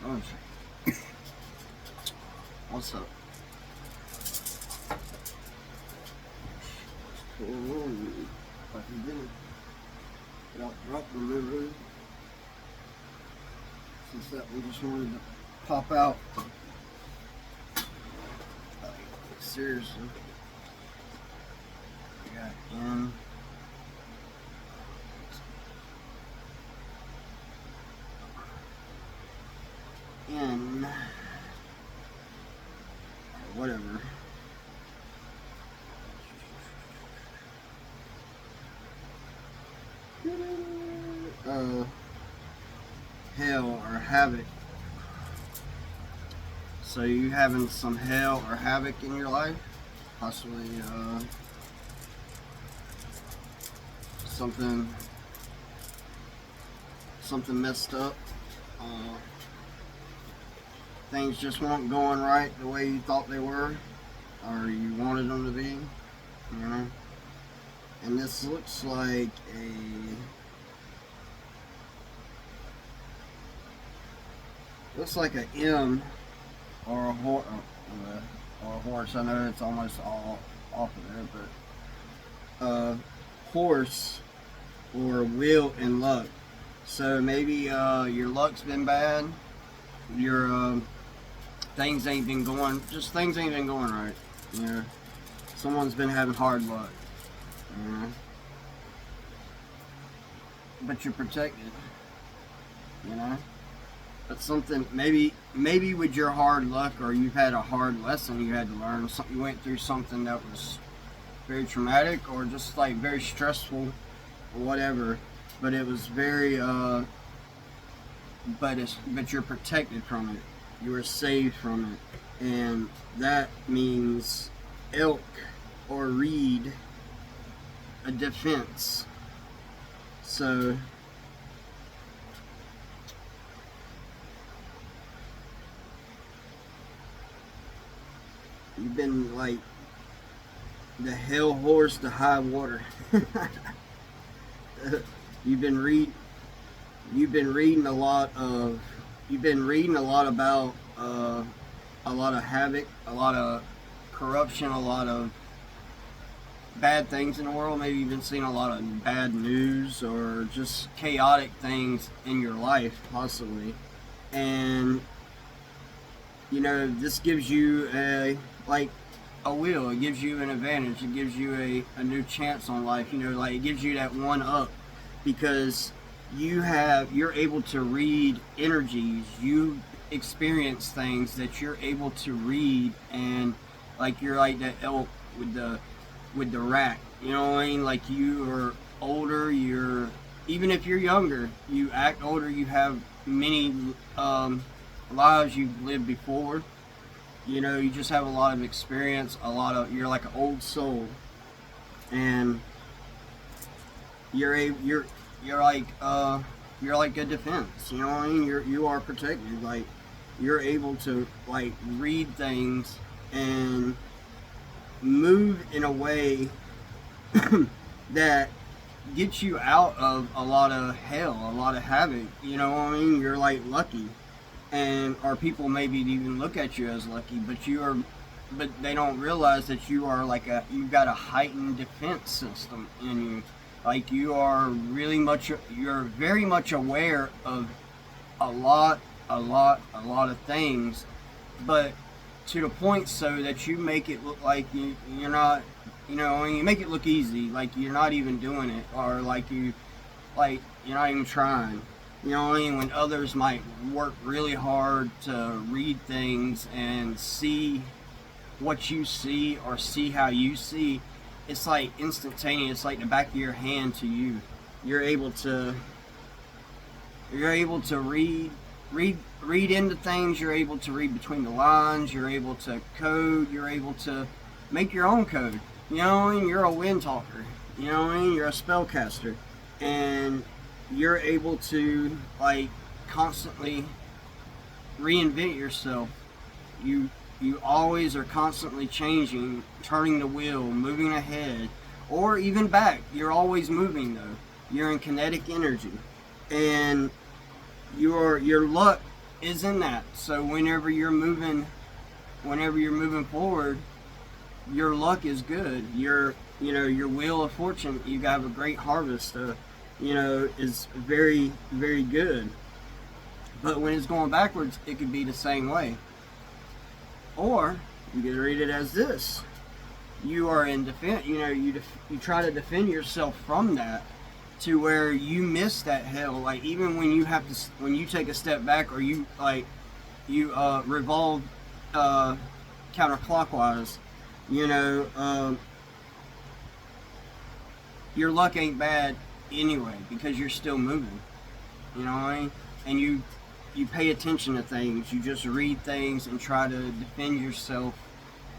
Oh, what's up? Oh, fucking dinner. Drop the river. Since that one just wanted to pop out. Like, seriously. I got in or whatever. Hell or havoc. So you having some hell or havoc in your life? Possibly something messed up. Things just weren't going right the way you thought they were, or you wanted them to be, you know. And this looks like an M or a horse. I know it's almost all off of there, but horse or wheel and luck. So maybe your luck's been bad. Your things ain't been going right. You know, someone's been having hard luck. You know, but you're protected. You know, but something maybe with your hard luck, or you've had a hard lesson you had to learn. You went through something that was very traumatic, or just like very stressful, or whatever. But it was very but you're protected from it. You are saved from it, and that means elk or reed a defense. So you've been like the hell horse to high water. You've been reading a lot about a lot of havoc, a lot of corruption, a lot of bad things in the world. Maybe you've been seeing a lot of bad news or just chaotic things in your life, possibly. And you know, this gives you a wheel. It gives you an advantage. It gives you a new chance on life. You know, like it gives you that one up, because you're able to read energies. You experience things that you're able to read, and like you're like that elk with the rack. You know what I mean? Like you are older. Even if you're younger, you act older. You have many lives you've lived before. You know, you just have a lot of experience. You're like an old soul, and you're like a defense. You know what I mean? You are protected. Like you're able to like read things and move in a way that gets you out of a lot of hell, a lot of havoc. You know what I mean? You're like lucky, or people maybe even look at you as lucky, but they don't realize that you've got a heightened defense system in you. Like you're very much aware of a lot of things, but to the point so that you make it look like you're not, you know, you make it look easy, like you're not even doing it, or like you're not even trying. You know what I mean? When others might work really hard to read things and see what you see or see how you see, it's like instantaneous, like the back of your hand to you. You're able to read into things. You're able to read between the lines. You're able to code. You're able to make your own code. You know what I mean? You're a wind talker. You know what I mean? You're a spellcaster, and you're able to like constantly reinvent yourself. You always are constantly changing, turning the wheel, moving ahead, or even back. You're always moving though. You're in kinetic energy, and your luck is in that. So whenever you're moving forward, your luck is good. Your wheel of fortune, you have a great harvest. Is very, very good. But when it's going backwards, it could be the same way. Or you can read it as this: you are in defense. You try to defend yourself from that, to where you miss that hell. Like, even when when you take a step back, or you revolve counterclockwise, your luck ain't bad anyway, because you're still moving. You know what I mean? And you pay attention to things. You just read things and try to defend yourself,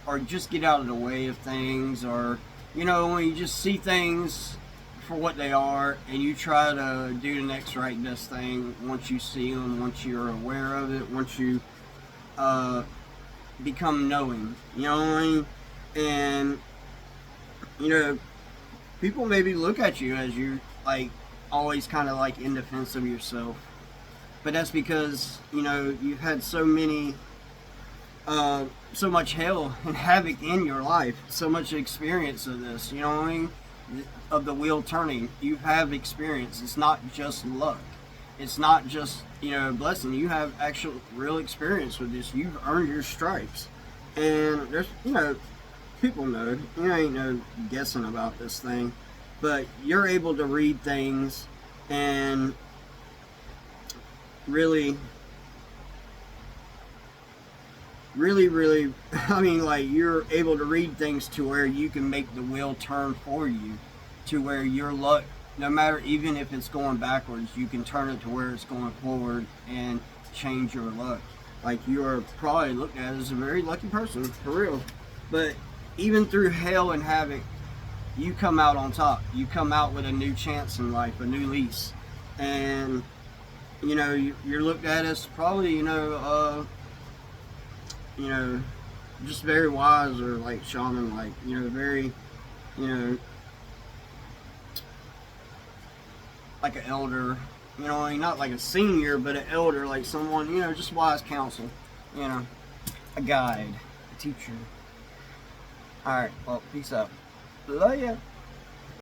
or just get out of the way of things, or when you just see things for what they are, and you try to do the next right best thing once you see them, once you're aware of it, once you become knowing. You know what I mean? And people maybe look at you as you like always kind of like in defense of yourself, but that's because you've had so much hell and havoc in your life, so much experience of this. You know what I mean? Of the wheel turning, you have experience. It's not just luck. It's not just blessing. You have actual real experience with this. You've earned your stripes, and there's people know. You ain't no guessing about this thing, but you're able to read things and really, I mean, like, you're able to read things to where you can make the wheel turn for you, to where your luck, no matter, even if it's going backwards, you can turn it to where it's going forward and change your luck. Like, you are probably looked at as a very lucky person, for real. But even through hell and havoc, you come out on top. You come out with a new chance in life, a new lease. And you're looked at as probably just very wise, or like shaman, like very like an elder, not like a senior, but an elder, like someone, just wise counsel, a guide, a teacher. Alright, well, peace out. Love ya.